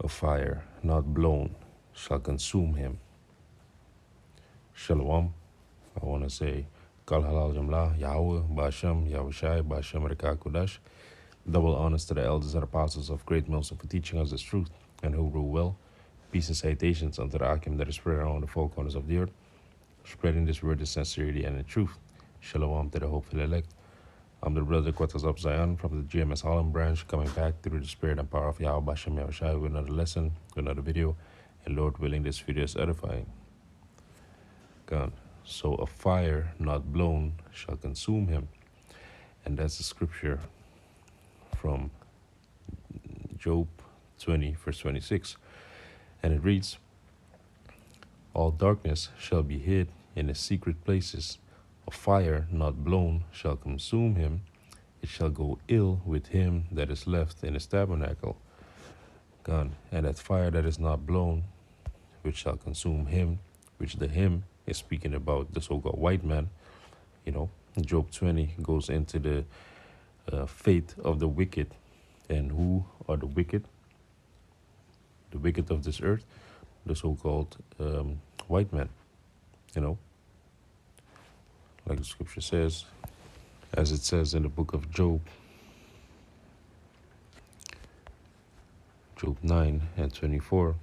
A fire not blown shall consume him. Shalom. I want to say, Kal Halal Jamla, Yahweh, Bashem, Yahushai, Bashem Reka Kudash. Double honors to the elders and apostles of Great Millstone for teaching us this truth and who rule well. Peace and salutations unto the Akim that is spread around the four corners of the earth, spreading this word in sincerity and in truth. Shalom to the hopeful elect. I'm the brother Quatas of Zion from the GMS Holland branch, coming back through the spirit and power of Yahweh Bashem Yahushai with another lesson, with another video, and Lord willing, this video is edifying. God. So a fire not blown shall consume him. And that's the scripture from Job 20, verse 26. And it reads, all darkness shall be hid in the secret places. A fire not blown shall consume him. It shall go ill with him that is left in his tabernacle. God. And that fire that is not blown, which shall consume him, which the him is speaking about the so-called white man. You know, Job 20 goes into the fate of the wicked. And who are the wicked? The wicked of this earth, the so-called white man. You know, like the scripture says, as it says in the book of Job, Job 9 and 24,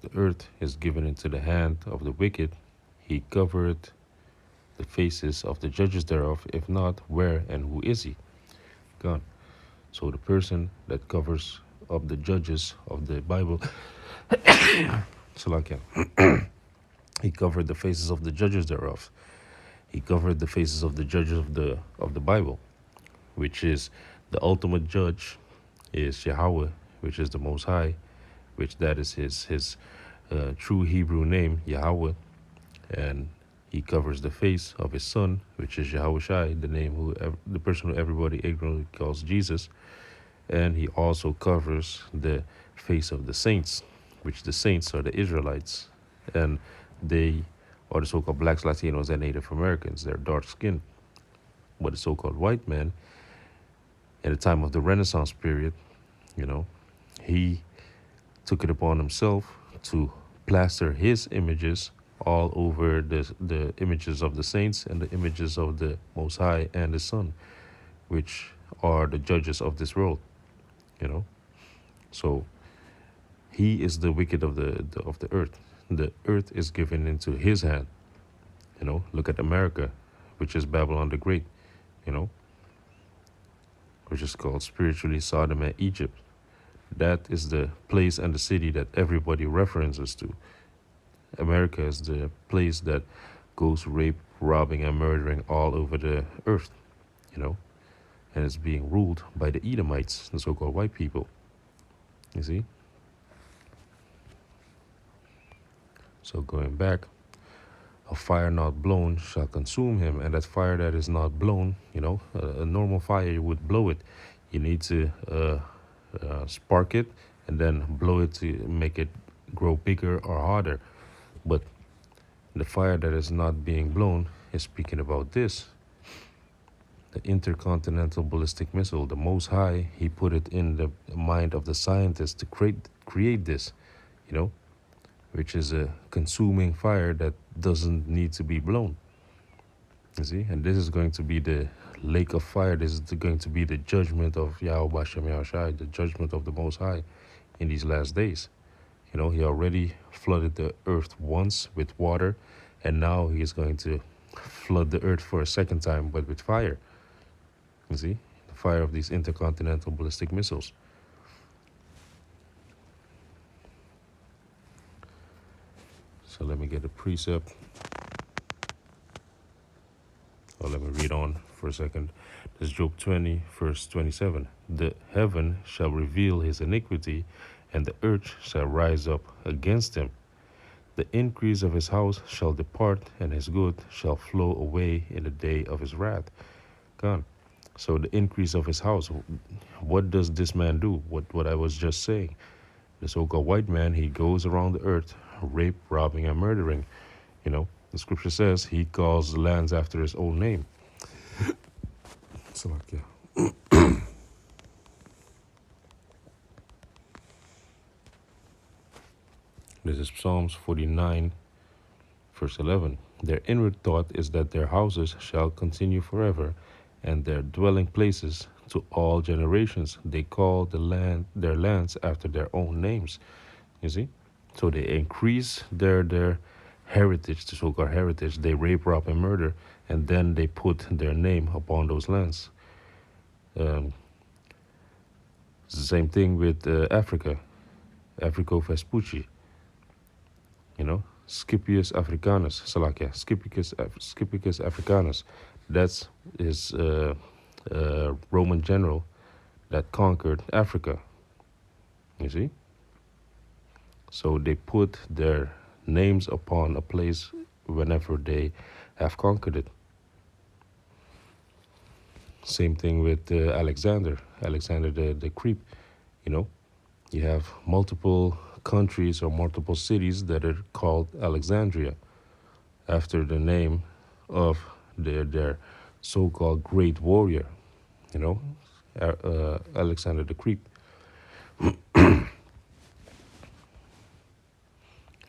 the earth is given into the hand of the wicked. He covered the faces of the judges thereof. If not, where and who is he? God. So the person that covers up the judges of the Bible, Salakia, he covered the faces of the judges thereof. He covered the faces of the judges of the Bible, which is the ultimate judge is Yahweh, which is the Most High, which that is his true Hebrew name, Yahweh, and he covers the face of his son, which is Yahushai, the person who everybody ignorantly calls Jesus, and he also covers the face of the saints, which the saints are the Israelites, and they are the so-called blacks, Latinos, and Native Americans. They're dark skinned, but the so-called white man, in the time of the Renaissance period, you know, he took it upon himself to plaster his images all over the images of the saints and the images of the Most High and the Son, which are the judges of this world, you know. So he is the wicked of the earth. The earth is given into his hand, you know. Look at America, which is Babylon the Great, you know, which is called spiritually Sodom and Egypt. That is the place and the city that everybody references to. America is the place that goes rape, robbing, and murdering all over the earth, you know, and it's being ruled by the Edomites, the so-called white people. You see? So going back, a fire not blown shall consume him, and that fire that is not blown, you know, a normal fire, you would blow it. You need to spark it and then blow it to make it grow bigger or harder. But the fire that is not being blown is speaking about this. The intercontinental ballistic missile, the Most High, he put it in the mind of the scientists to create this, you know, which is a consuming fire that doesn't need to be blown. You see, and this is going to be the lake of fire. This is going to be the judgment of Yahweh Bashem Yahushai, the judgment of the Most High in these last days. You know, he already flooded the earth once with water, and now he is going to flood the earth for a second time, but with fire. You see, the fire of these intercontinental ballistic missiles. So let me get a precept. Or let me read on for a second. This is Job 20, verse 27. The heaven shall reveal his iniquity, and the earth shall rise up against him. The increase of his house shall depart, and his good shall flow away in the day of his wrath. God. So the increase of his house, what does this man do? What I was just saying. The so-called white man, he goes around the earth, rape, robbing, and murdering. You know, the scripture says he calls the lands after his own name. So, yeah. This is Psalms 49, verse 11. Their inward thought is that their houses shall continue forever, and their dwelling places to all generations. They call their lands after their own names. You see? So they increase their heritage, the so-called heritage. They rape, rob, and murder, and then they put their name upon those lands. Um, it's the same thing with Africa, Africo Vespucci, you know, Scipius Africanus, Salakia, Scipius Africanus. That's his Roman general that conquered Africa. You see? So they put their names upon a place whenever they have conquered it. Same thing with Alexander the Creep. You know, you have multiple countries or multiple cities that are called Alexandria after the name of their so-called great warrior. You know, Alexander the Creep. And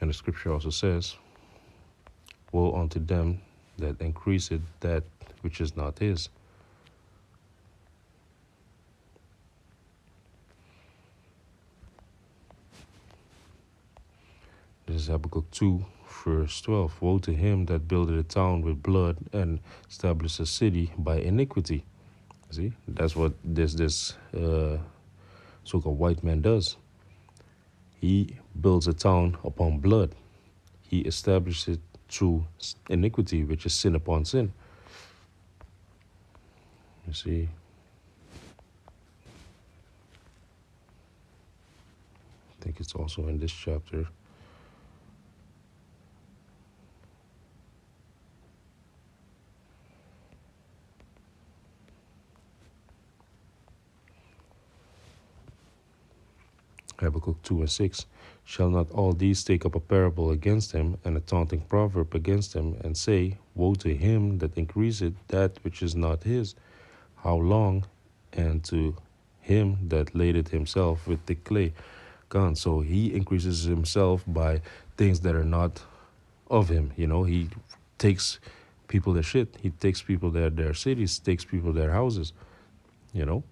the scripture also says, woe unto them that increaseth that which is not his. This is Habakkuk 2, verse 12. Woe to him that builded a town with blood and established a city by iniquity. See, that's what this so-called white man does. He builds a town upon blood. He establishes it through iniquity, which is sin upon sin. You see, I think it's also in this chapter. Habakkuk 2 and 6. Shall not all these take up a parable against him, and a taunting proverb against him, and say, woe to him that increaseth that which is not his? How long? And to him that ladeth himself with thick clay. Gone. So he increases himself by things that are not of him. You know, he takes people their shit. He takes people their cities, takes people their houses, you know.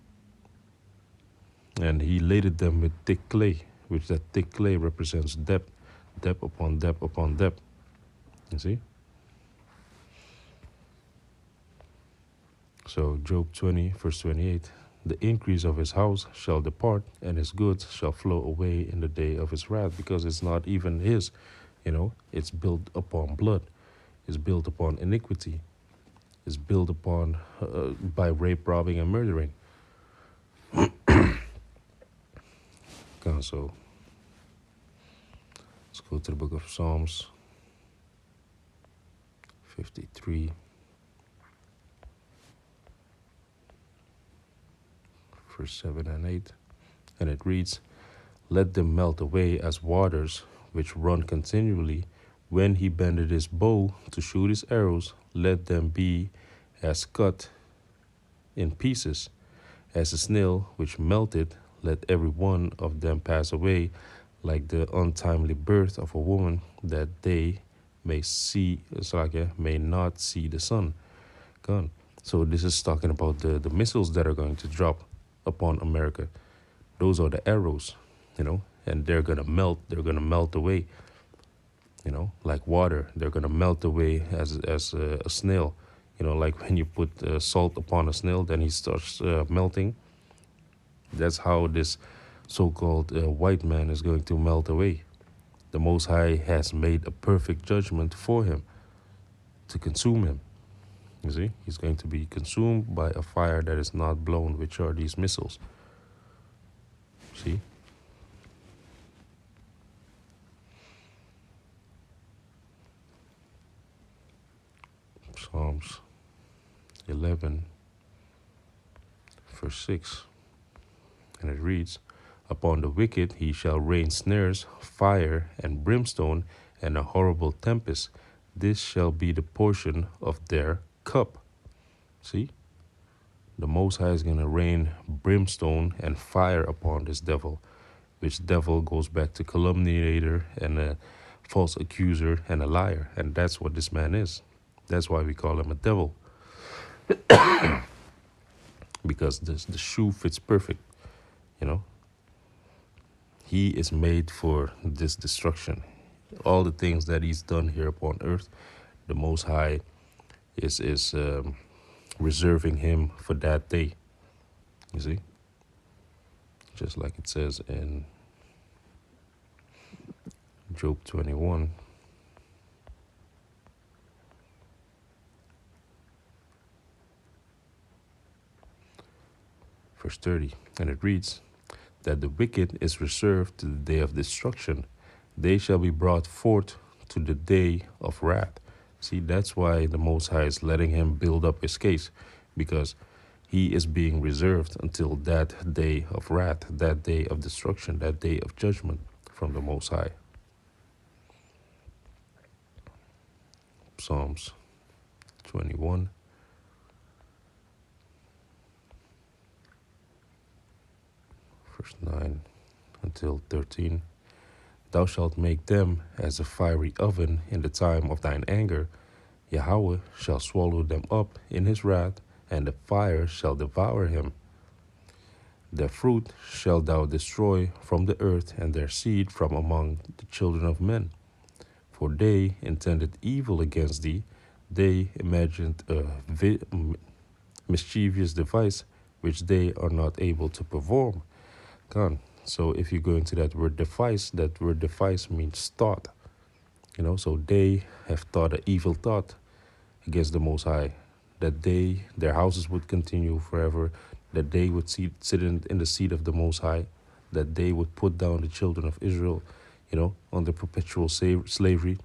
And he laded them with thick clay, which that thick clay represents depth, depth upon depth upon depth. You see? So Job 20, verse 28, the increase of his house shall depart, and his goods shall flow away in the day of his wrath, because it's not even his, you know, it's built upon blood, it's built upon iniquity, it's built upon by rape, robbing, and murdering. So let's go to the book of Psalms 53, verse 7 and 8. And it reads, let them melt away as waters which run continually. When he bended his bow to shoot his arrows, let them be as cut in pieces, as a snail which melted. Let every one of them pass away, like the untimely birth of a woman, that they may not see the sun. Gone. So this is talking about the missiles that are going to drop upon America. Those are the arrows, you know, and they're gonna melt. They're gonna melt away, you know, like water. They're gonna melt away as a snail. You know, like when you put salt upon a snail, then he starts melting. That's how this so-called white man is going to melt away. The Most High has made a perfect judgment for him to consume him. You see, he's going to be consumed by a fire that is not blown, which are these missiles. See? Psalms 11, verse 6. And it reads, upon the wicked he shall rain snares, fire, and brimstone, and a horrible tempest. This shall be the portion of their cup. See? The Most High is going to rain brimstone and fire upon this devil. which devil goes back to calumniator and a false accuser and a liar. And that's what this man is. That's why we call him a devil, because the shoe fits perfect, you know. He is made for this destruction. All the things that he's done here upon earth, the Most High is reserving him for that day. You see, just like it says in Job 21, verse 30, and it reads that the wicked is reserved to the day of destruction. They shall be brought forth to the day of wrath. See, that's why the Most High is letting him build up his case, because he is being reserved until that day of wrath, that day of destruction, that day of judgment from the Most High. Psalms 21, verse 9 until 13. Thou shalt make them as a fiery oven in the time of thine anger. Yahweh shall swallow them up in his wrath, and the fire shall devour him. Their fruit shalt thou destroy from the earth, and their seed from among the children of men. For they intended evil against thee, they imagined a mischievous device which they are not able to perform. God. So if you go into that word device means thought. You know, so they have thought an evil thought against the Most High, that their houses would continue forever, that they would sit in the seat of the Most High, that they would put down the children of Israel, you know, under perpetual slavery,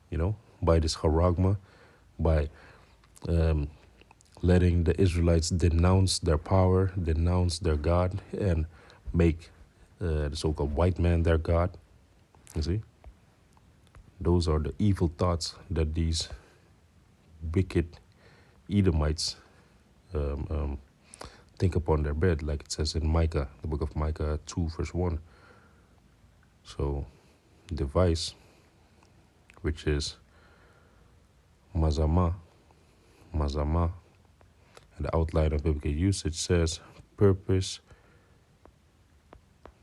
you know, by this charagma, by letting the Israelites denounce their power, denounce their God, and make the so-called white man their God. You see? Those are the evil thoughts that these wicked Edomites think upon their bed, like it says in Micah, the book of Micah 2, verse 1. So, device, which is mazama, and the outline of biblical usage says purpose,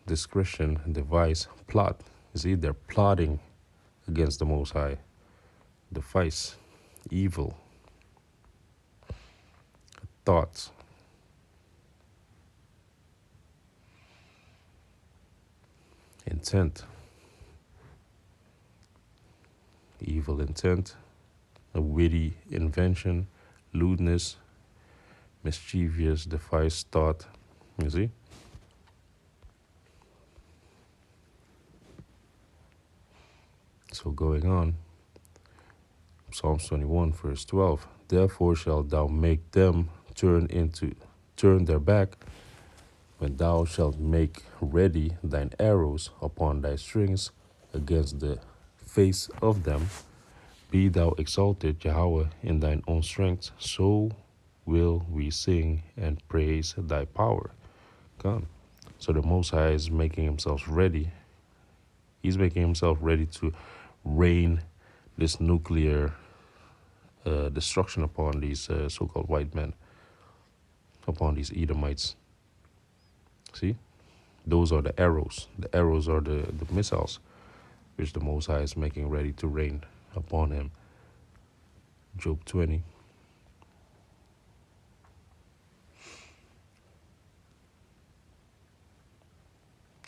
discretion, device, plot. You see, they're plotting against the Most High. Device, evil, thoughts. Intent, evil intent, a witty invention, lewdness, mischievous device, thought. You see? So going on, Psalms 21, verse 12. Therefore shalt thou make them turn their back, when thou shalt make ready thine arrows upon thy strings against the face of them. Be thou exalted, Yahweh, in thine own strength, so will we sing and praise thy power. God. So the Most High is making himself ready. He's making himself ready to rain this nuclear destruction upon these so-called white men, upon these Edomites. See? Those are the arrows. The arrows are the missiles which the Most High is making ready to rain upon him. Job 20.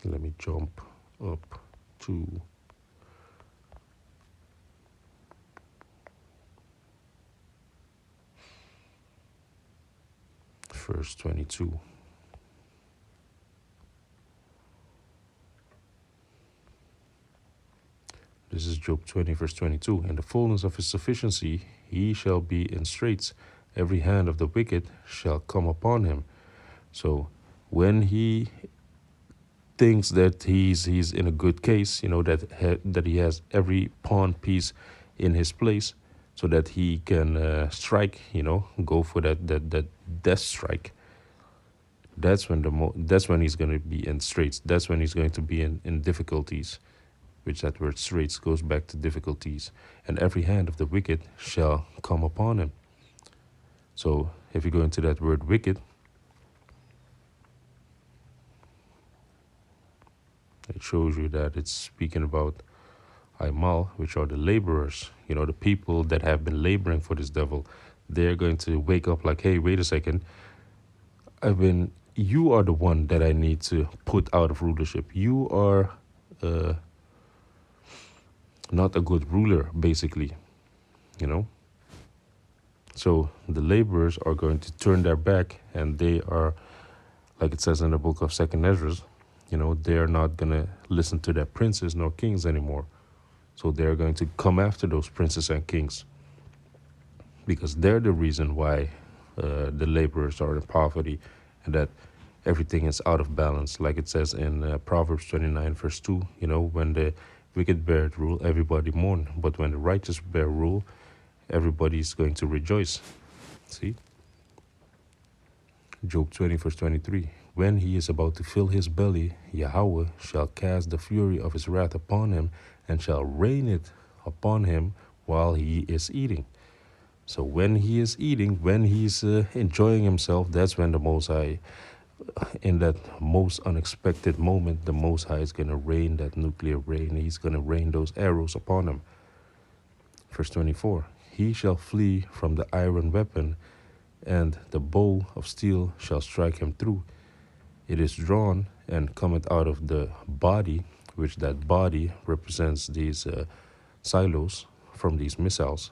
Let me jump up to verse 22. This is Job 20, verse 22. In the fullness of his sufficiency, he shall be in straits. Every hand of the wicked shall come upon him. So when he thinks that he's in a good case, you know, that he has every pawn piece in his place, so that he can strike, you know, go for that death strike. that's when he's going to be in straits. That's when he's going to be in difficulties, which that word straits goes back to difficulties. And every hand of the wicked shall come upon him. So if you go into that word wicked, it shows you that it's speaking about Aimal, which are the laborers, the people that have been laboring for this devil. They're going to wake up like, hey, wait a second. You are the one that I need to put out of rulership. You are uh, not a good ruler, basically, you know. So the laborers are going to turn their back, and they are, like it says in the book of Second Ezra, they are not going to listen to their princes nor kings anymore. So they're going to come after those princes and kings because they're the reason why the laborers are in poverty and that everything is out of balance. Like it says in Proverbs 29, verse 2, when the wicked bear rule, everybody mourn. But when the righteous bear rule, everybody's going to rejoice. See? Job 20, verse 23. When he is about to fill his belly, Yahweh shall cast the fury of his wrath upon him and shall rain it upon him while he is eating. So when he is eating, when he's enjoying himself, that's when the Most High, in that most unexpected moment, the Most High is going to rain that nuclear rain. He's going to rain those arrows upon him. Verse 24. He shall flee from the iron weapon, and the bow of steel shall strike him through. It is drawn and cometh out of the body, which that body represents these silos from these missiles.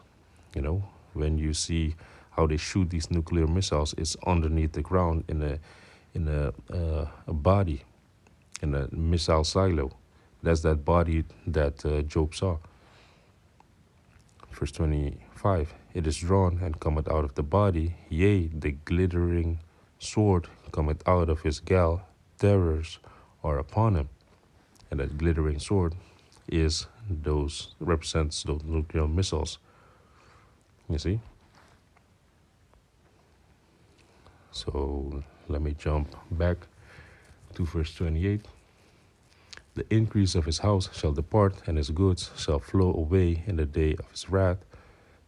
When you see how they shoot these nuclear missiles, it's underneath the ground in a body, in a missile silo. That's that body that Job saw. Verse 25, it is drawn and cometh out of the body, yea, the glittering sword cometh out of his gall, terrors are upon him. And that glittering sword represents those nuclear missiles. You see? So let me jump back to verse 28. The increase of his house shall depart, and his goods shall flow away in the day of his wrath.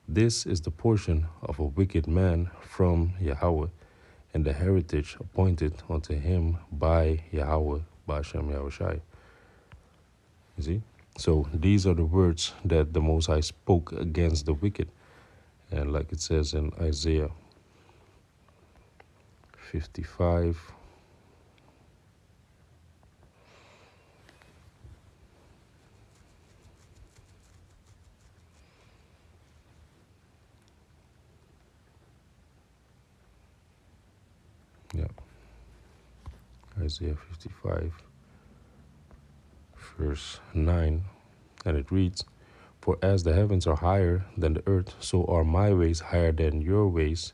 This is the portion of a wicked man from Yahweh, and the heritage appointed unto him by Yahweh, by Hashem Yahushai. You see? So these are the words that the Most High spoke against the wicked. And like it says in Isaiah 55, yeah, Isaiah 55, verse 9, and it reads, For as the heavens are higher than the earth, so are my ways higher than your ways,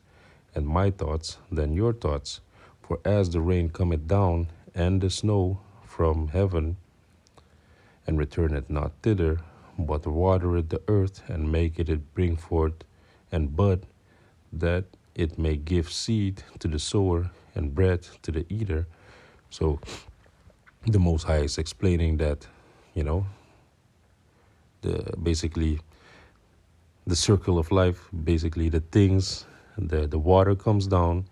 and my thoughts than your thoughts. For as the rain cometh down, and the snow from heaven, and returneth not thither, but watereth the earth, and maketh it bring forth and bud, that it may give seed to the sower and bread to the eater. So the Most High is explaining that, basically the circle of life, basically the things, the water comes down,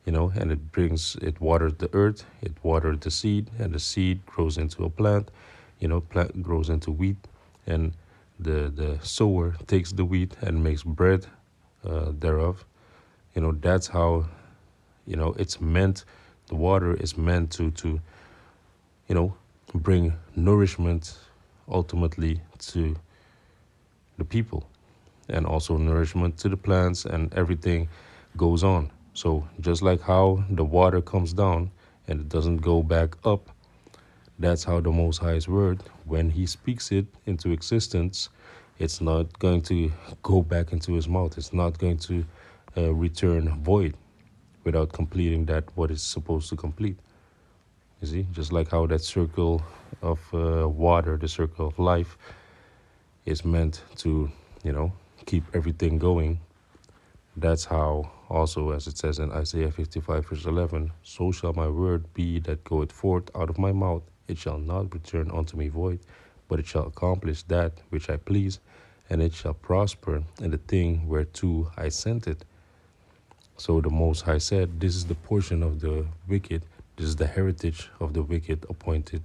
and it waters the earth, it waters the seed, and the seed grows into a plant, plant grows into wheat, and the sower takes the wheat and makes bread thereof. That's how, it's meant, the water is meant to bring nourishment ultimately to the people, and also nourishment to the plants, and everything goes on. So just like how the water comes down and it doesn't go back up, that's how the Most High's word, when he speaks it into existence, it's not going to go back into his mouth. It's not going to return void without completing that what it's supposed to complete. You see, just like how that circle of water, the circle of life, is meant to, keep everything going. That's how Also, as it says in Isaiah 55, verse 11, so shall my word be that goeth forth out of my mouth. It shall not return unto me void, but it shall accomplish that which I please, and it shall prosper in the thing whereto I sent it. So the Most High said, this is the portion of the wicked, this is the heritage of the wicked appointed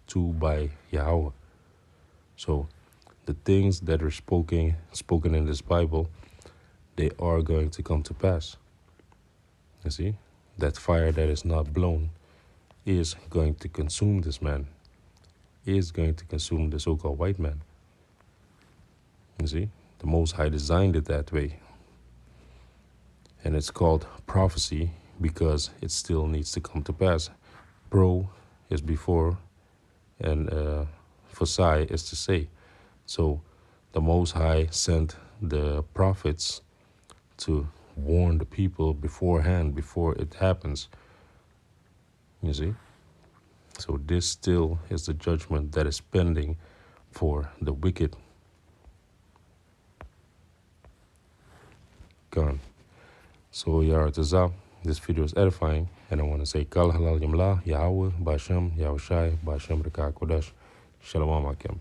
to by Yahweh. So the things that are spoken in this Bible, they are going to come to pass. You see, that fire that is not blown is going to consume this man, is going to consume the so-called white man. You see, the Most High designed it that way. And it's called prophecy because it still needs to come to pass. Pro is before, and Phosai is to say. So the Most High sent the prophets to warn the people beforehand, before it happens. You see? So this still is the judgment that is pending for the wicked. Gone. So Yaratazah, this video is edifying, and I want to say Kal Halal Yamla, Yahweh, Bashem, Yahushai, Bashem Reka Kodesh, Shalom Akim.